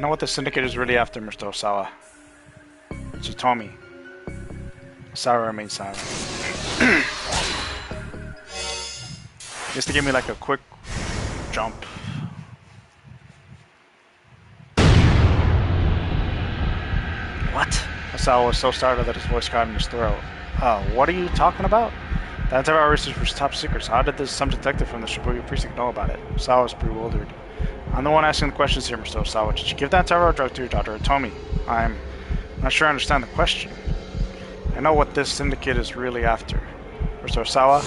know what the Syndicate is really after, Mr. Osawa. Tsutomi. Osawa remains silent. Just to give me like a quick jump. What? Osawa was so startled that his voice caught in his throat. What are you talking about? The antiviral research was top secret, so how did some detective from the Shibuya precinct know about it? Osawa was bewildered. I'm the one asking the questions here, Mr. Osawa. Did you give the antiviral drug to your daughter, Tomi? I'm not sure I understand the question. I know what this syndicate is really after. Mr. Osawa?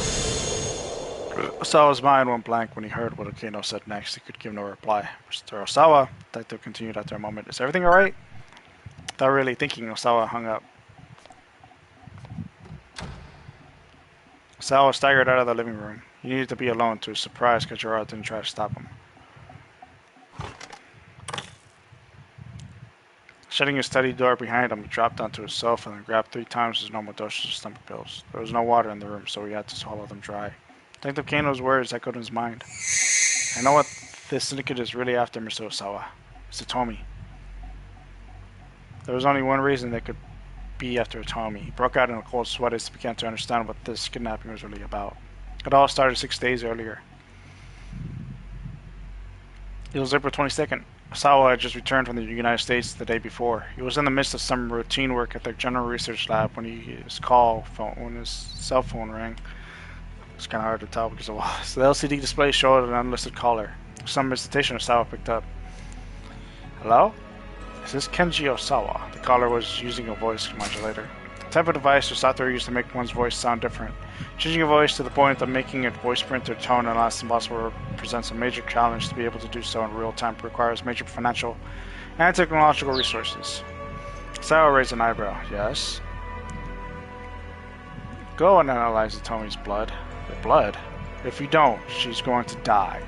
Osawa's mind went blank when he heard what Kano said next. He could give no reply. Mr. Osawa, the detective continued after a moment. Is everything alright? Without really thinking, Osawa hung up. Osawa staggered out of the living room. He needed to be alone. To his surprise, Kajura didn't try to stop him. Shutting his study door behind him, he dropped onto his sofa and grabbed 3 times his normal dosage of stomach pills. There was no water in the room, so he had to swallow them dry. Detective Kano's words echoed in his mind. I know what this syndicate is really after, Mr. Osawa. It's Tomi. There was only one reason they could be after Tomi. He broke out in a cold sweat as he began to understand what this kidnapping was really about. It all started 6 days earlier. It was April 22nd. Osawa had just returned from the United States the day before. He was in the midst of some routine work at their general research lab when his cell phone rang. It's kind of hard to tell because of all. So the LCD display showed an unlisted caller. With some hesitation, Osawa picked up. Hello? Is this Kenji Osawa? The caller was using a voice modulator. The type of device or software used to make one's voice sound different. Changing a voice to the point of making it voice print or tone and last impossible presents a major challenge. To be able to do so in real time requires major financial and technological resources. Osawa raised an eyebrow. Yes? Go and analyze Tomi's blood. The blood? If you don't, she's going to die.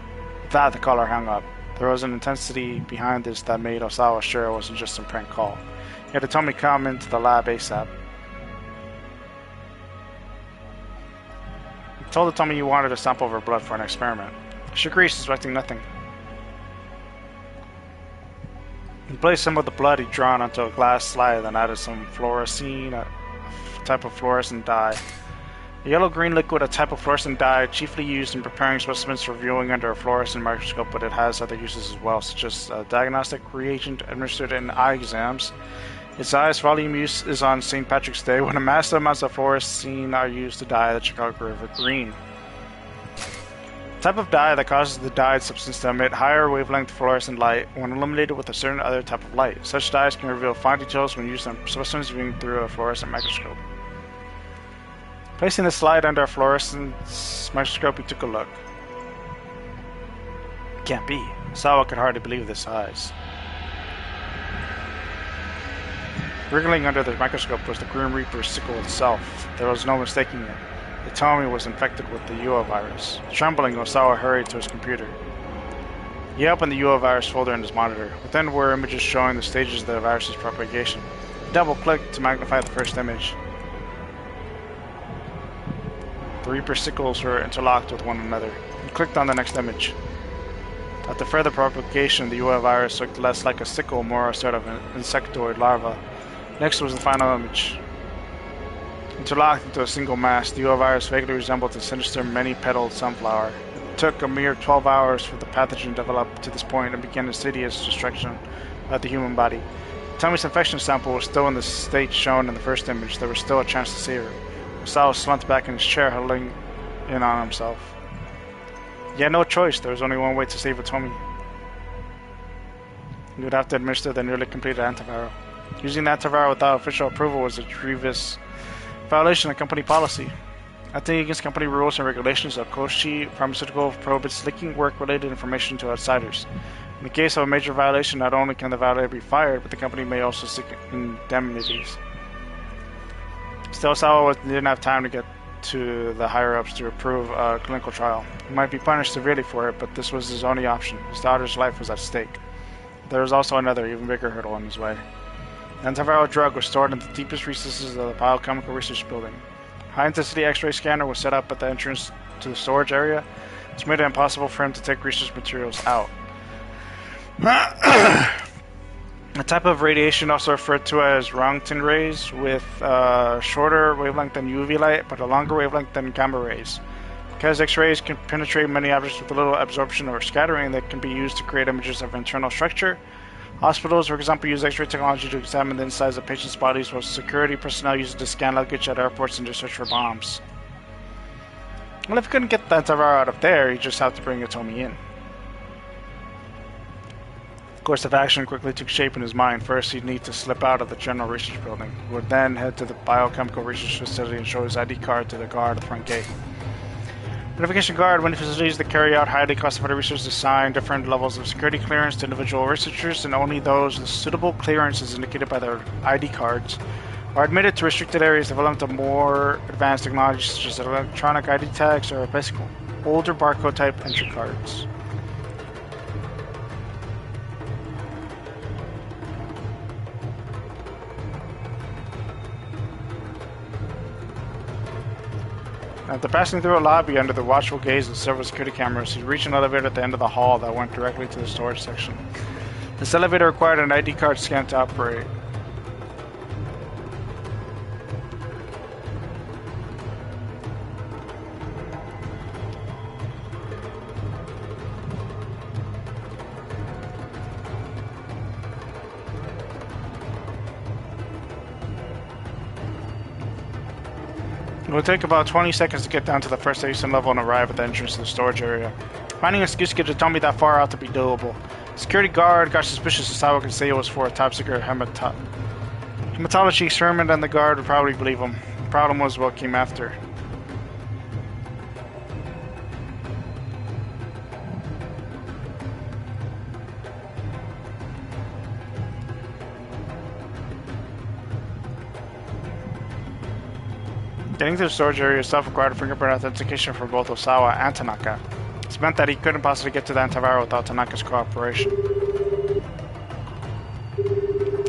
With that, the caller hung up. There was an intensity behind this that made Osawa sure it wasn't just some prank call. He had to Tomi come into the lab ASAP. He told Tomi he wanted a sample of her blood for an experiment. She agreed, suspecting nothing. He placed some of the blood he'd drawn onto a glass slide, then added some fluorescein, a type of fluorescent dye. A yellow-green liquid, a type of fluorescent dye, chiefly used in preparing specimens for viewing under a fluorescent microscope, but it has other uses as well, such as a diagnostic reagent administered in eye exams. Its highest volume use is on St. Patrick's Day, when massive amounts of fluorescein are used to dye the Chicago River green. A type of dye that causes the dyed substance to emit higher wavelength fluorescent light when illuminated with a certain other type of light. Such dyes can reveal fine details when used on specimens viewing through a fluorescent microscope. Placing the slide under a fluorescence microscope, he took a look. Can't be. Osawa could hardly believe his eyes. Wriggling under the microscope was the Grim Reaper's sickle itself. There was no mistaking it. The Tomi was infected with the UO virus. Trembling, Osawa hurried to his computer. He opened the UO virus folder in his monitor. Within were images showing the stages of the virus's propagation. He double-clicked to magnify the first image. The Reaper's sickles were interlocked with one another. He clicked on the next image. After further propagation, the UO virus looked less like a sickle, more a sort of an insectoid larva. Next was the final image. Interlocked into a single mass, the UO virus vaguely resembled a sinister, many-petaled sunflower. It took a mere 12 hours for the pathogen to develop to this point and began insidious destruction of the human body. Tomi's infection sample was still in the state shown in the first image. There was still a chance to save her. Osawa slumped back in his chair, huddling in on himself. He had no choice. There was only one way to save Tomi. He would have to administer the nearly completed antiviral. Using the antiviral without official approval was a grievous violation of company policy. Acting against company rules and regulations, Okoshi Pharmaceutical prohibits leaking work-related information to outsiders. In the case of a major violation, not only can the violator be fired, but the company may also seek indemnities. Still, Osawa didn't have time to get to the higher-ups to approve a clinical trial. He might be punished severely for it, but this was his only option. His daughter's life was at stake. There was also another, even bigger hurdle in his way. The antiviral drug was stored in the deepest recesses of the biochemical research building. A high-intensity X-ray scanner was set up at the entrance to the storage area. This made it impossible for him to take research materials out. A type of radiation also referred to as Roentgen rays, with a shorter wavelength than UV light, but a longer wavelength than gamma rays. Because X-rays can penetrate many objects with little absorption or scattering, that can be used to create images of internal structure. Hospitals, for example, use X-ray technology to examine the insides of patients' bodies, while security personnel use it to scan luggage at airports and to search for bombs. Well, if you couldn't get the antiviral out of there, you just have to bring Atomi in. Of course, if action quickly took shape in his mind, first he'd need to slip out of the General Research Building. He would then head to the Biochemical Research Facility and show his ID card to the guard at the front gate. Notification guard, when facilities that carry out highly classified research assign different levels of security clearance to individual researchers, and only those with suitable clearances indicated by their ID cards are admitted to restricted areas developed of more advanced technology such as electronic ID tags or basic older barcode type entry cards. After passing through a lobby under the watchful gaze of several security cameras, he reached an elevator at the end of the hall that went directly to the storage section. This elevator required an ID card scan to operate. It will take about 20 seconds to get down to the first station level and arrive at the entrance to the storage area. Finding an excuse to get Atomi that far out to be doable. The security guard got suspicious Osawa could say it was for a top secret hematology experiment, and the guard would probably believe him. The problem was what came after. Getting to the storage area itself required fingerprint authentication for both Osawa and Tanaka. This meant that he couldn't possibly get to the antiviral without Tanaka's cooperation.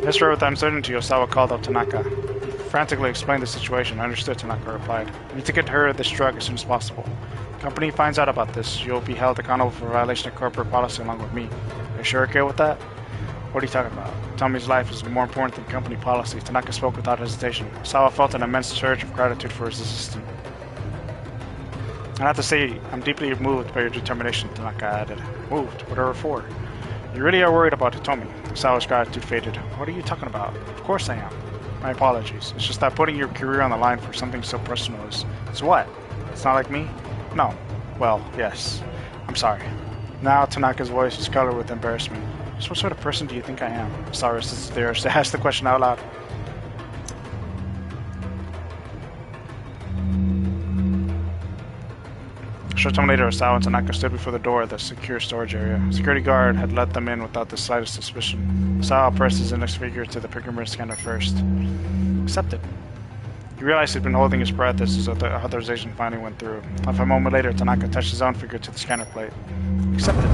History with uncertainty, Osawa called up Tanaka. He frantically explained the situation. Understood, Tanaka replied. We need to get her this drug as soon as possible. The company finds out about this. You'll be held accountable for violation of corporate policy along with me. Are you sure okay with that? What are you talking about? Tommy's life is more important than company policy. Tanaka spoke without hesitation. Osawa felt an immense surge of gratitude for his assistant. I have to say, I'm deeply moved by your determination, Tanaka added. Moved? Whatever for? You really are worried about Hitomi. Osawa's gratitude faded. What are you talking about? Of course I am. My apologies. It's just that putting your career on the line for something so personal is... It's what? It's not like me? No. Well, yes. I'm sorry. Now Tanaka's voice is colored with embarrassment. Just what sort of person do you think I am? Cyrus is there to ask the question out loud. A short time later, Osawa and Tanaka stood before the door of the secure storage area. A security guard had let them in without the slightest suspicion. Osawa pressed his index finger to the fingerprint scanner first. Accepted. He realized he'd been holding his breath as his authorization finally went through. Half a moment later, Tanaka touched his own finger to the scanner plate. Accepted.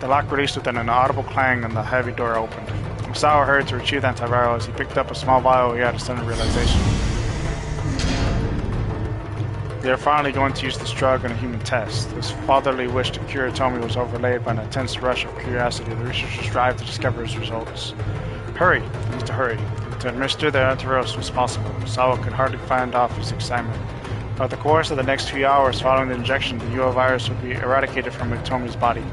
The lock released with an inaudible clang and the heavy door opened. Osawa hurried to retrieve the antiviral as he picked up a small vial. He had a sudden realization. They are finally going to use this drug in a human test. This fatherly wish to cure Hitomi was overlaid by an intense rush of curiosity. The researchers strive to discover his results. Hurry! He needs to hurry. To administer the antiviral as soon as possible. Osawa could hardly find off his excitement. Throughout the course of the next few hours following the injection, the UO virus would be eradicated from Hitomi's body.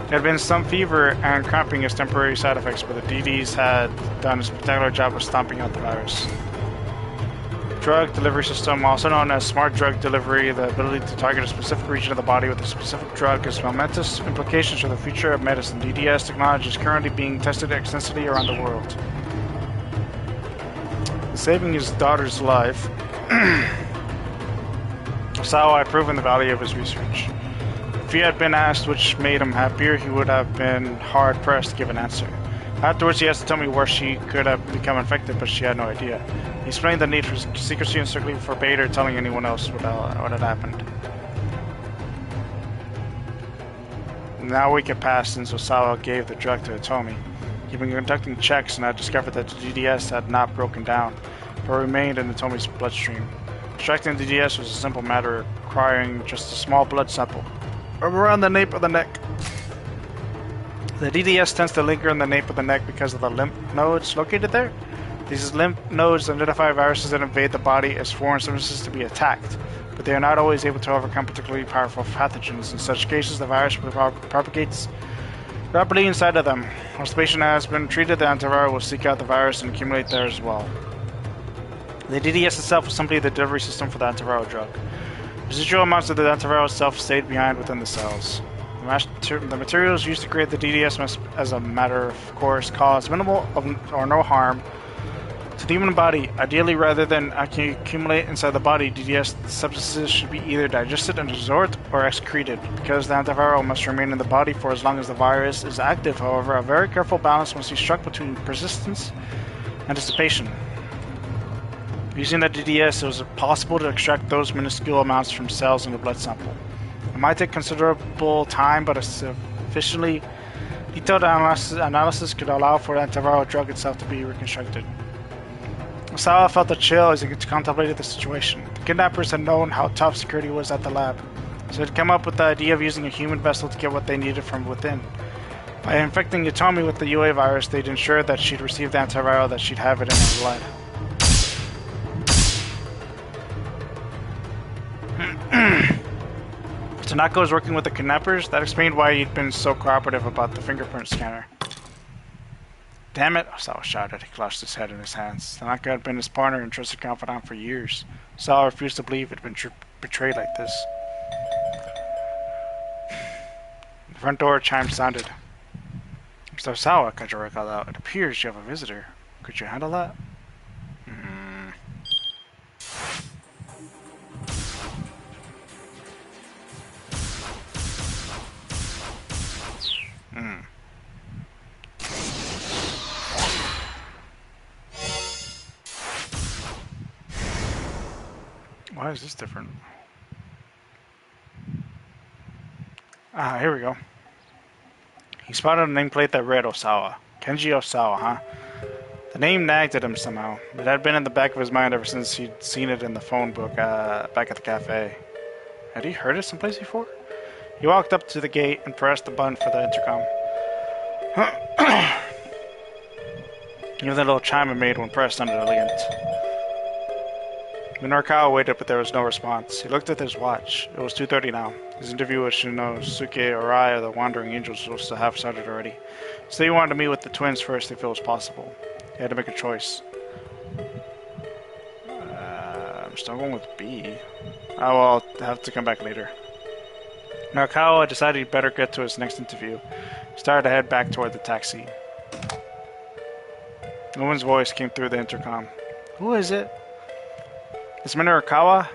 There had been some fever and cramping as temporary side effects, but the DDs had done a spectacular job of stomping out the virus. Drug delivery system, also known as smart drug delivery, the ability to target a specific region of the body with a specific drug, has momentous implications for the future of medicine. DDS technology is currently being tested extensively around the world. Saving his daughter's life, Osawa had proven the value of his research. If he had been asked which made him happier, he would have been hard-pressed to give an answer. Afterwards, he asked to tell me where she could have become infected, but she had no idea. He explained the need for secrecy and strictly forbade her telling anyone else what had happened. Now a week had passed since Osawa gave the drug to Hitomi. He'd been conducting checks and had discovered that the DDS had not broken down, but remained in Hitomi's bloodstream. Extracting the DDS was a simple matter requiring just a small blood sample around the nape of the neck. The DDS tends to linger in the nape of the neck because of the lymph nodes located there. These lymph nodes identify viruses that invade the body as foreign substances to be attacked, but they are not always able to overcome particularly powerful pathogens. In such cases, the virus propagates rapidly inside of them. Once the patient has been treated, the antiviral will seek out the virus and accumulate there as well. The DDS itself is simply the delivery system for the antiviral drug. Residual amounts of the antiviral itself stayed behind within the cells. The materials used to create the DDS must, as a matter of course, cause minimal or no harm to the human body. Ideally, rather than accumulate inside the body, DDS substances should be either digested and absorbed or excreted. Because the antiviral must remain in the body for as long as the virus is active, however, a very careful balance must be struck between persistence and dissipation. Using the DDS, it was possible to extract those minuscule amounts from cells in the blood sample. It might take considerable time, but a sufficiently detailed analysis could allow for the antiviral drug itself to be reconstructed. Osawa felt a chill as he contemplated the situation. The kidnappers had known how tough security was at the lab, so they'd come up with the idea of using a human vessel to get what they needed from within. By infecting Yatomi with the UA virus, they'd ensure that she'd receive the antiviral, that she'd have it in her blood. Tanaka was working with the kidnappers. That explained why he'd been so cooperative about the fingerprint scanner. Damn it, Osawa shouted. He clutched his head in his hands. Tanaka had been his partner and trusted confidant for years. Osawa refused to believe he'd been betrayed like this. The front door chime sounded. Mr. Osawa, Kajiro called out. It appears you have a visitor. Could you handle that? Why is this different? Ah, here we go. He spotted a nameplate that read Osawa. Kenji Osawa, huh? The name nagged at him somehow. It had been in the back of his mind ever since he'd seen it in the phone book back at the cafe. Had he heard it someplace before? He walked up to the gate and pressed the button for the intercom. Even the little chime it made when pressed sounded elegant. Minorikawa waited, but there was no response. He looked at his watch. It was 2:30 now. His interview with Shinosuke Arai of the Wandering Angels was supposed to have started already. So he wanted to meet with the twins first if it was possible. He had to make a choice. I'm still going with B. Oh, well, I'll have to come back later. Minorikawa decided he'd better get to his next interview. He started to head back toward the taxi. No one's voice came through the intercom. Who is it? Is Minorikawa?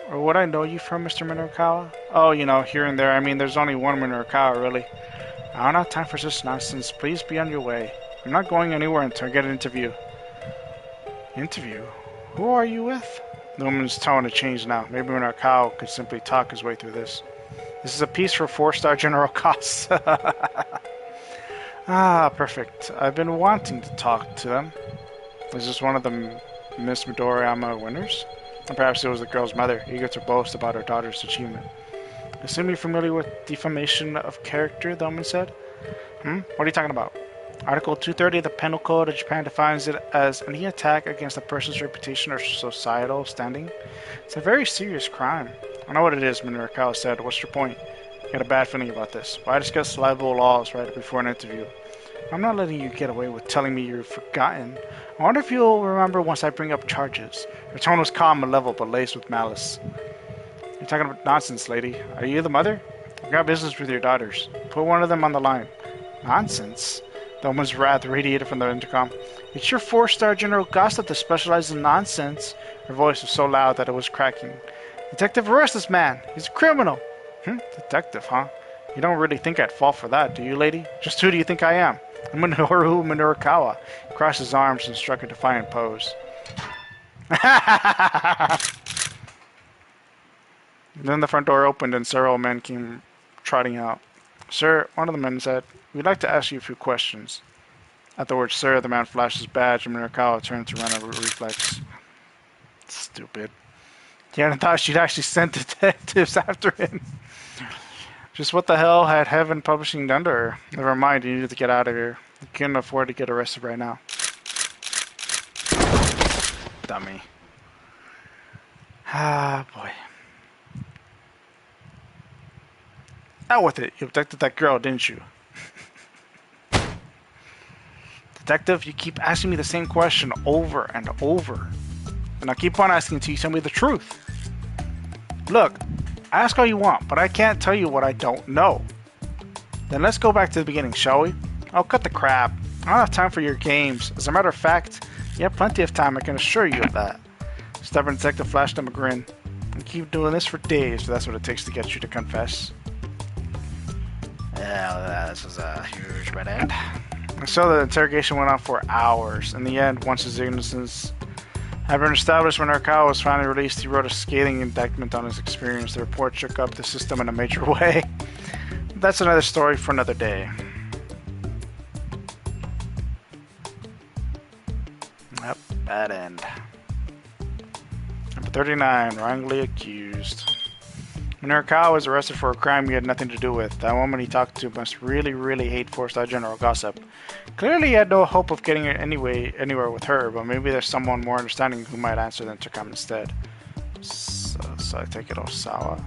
Or would I know you from, Mr. Minorikawa? Oh, you know, here and there. I mean, there's only one Minorikawa, really. I don't have time for such nonsense. Please be on your way. I'm not going anywhere until I get an interview. Interview? Who are you with? The woman's tone had changed now. Maybe Minorikawa could simply talk his way through this. This is a piece for 4-star General Costs. Ah, perfect. I've been wanting to talk to them. Is this one of the Miss Midoriyama winners? Or perhaps it was the girl's mother, eager to boast about her daughter's achievement. Assume you're familiar with defamation of character, the woman said. What are you talking about? Article 230 of the Penal Code of Japan defines it as any attack against a person's reputation or societal standing. It's a very serious crime. I know what it is, Minorikawa said. What's your point? You got a bad feeling about this. Why discuss libel laws right before an interview? I'm not letting you get away with telling me you've forgotten. I wonder if you'll remember once I bring up charges. Her tone was calm and level, but laced with malice. You're talking about nonsense, lady. Are you the mother? I've got business with your daughters. Put one of them on the line. Nonsense? The woman's wrath radiated from the intercom. It's your 4-star General Gossip that specializes in nonsense. Her voice was so loud that it was cracking. Detective, arrest this man. He's a criminal. Detective, huh? You don't really think I'd fall for that, do you, lady? Just who do you think I am? I'm Minoru Minorikawa. He crossed his arms and struck a defiant pose. Then the front door opened and several men came trotting out. Sir, one of the men said, we'd like to ask you a few questions. At the word sir, the man flashed his badge and Minorikawa turned to run a reflex. Stupid. He hadn't thought she'd actually send detectives after him. Just what the hell had Heaven Publishing done to her? Never mind, you needed to get out of here. You couldn't afford to get arrested right now. Dummy. Ah, boy. Out with it. You abducted that girl, didn't you? Detective, you keep asking me the same question over and over. And I keep on asking until you tell me the truth. Look, ask all you want, but I can't tell you what I don't know. Then let's go back to the beginning, shall we? Oh, cut the crap. I don't have time for your games. As a matter of fact, you have plenty of time, I can assure you of that. Stubborn detective flashed him a grin. And keep doing this for days, if that's what it takes to get you to confess. Yeah, this was a huge red end. So the interrogation went on for hours. In the end, once his innocence had been established, when Minorikawa was finally released, he wrote a scathing indictment on his experience. The report shook up the system in a major way. That's another story for another day. Yep, bad end. Number 39, wrongly accused. Minorikawa was arrested for a crime he had nothing to do with. That woman he talked to must really, really hate four-star general gossip. Clearly he had no hope of getting anywhere with her, but maybe there's someone more understanding who might answer the intercom instead. So I take it Osawa.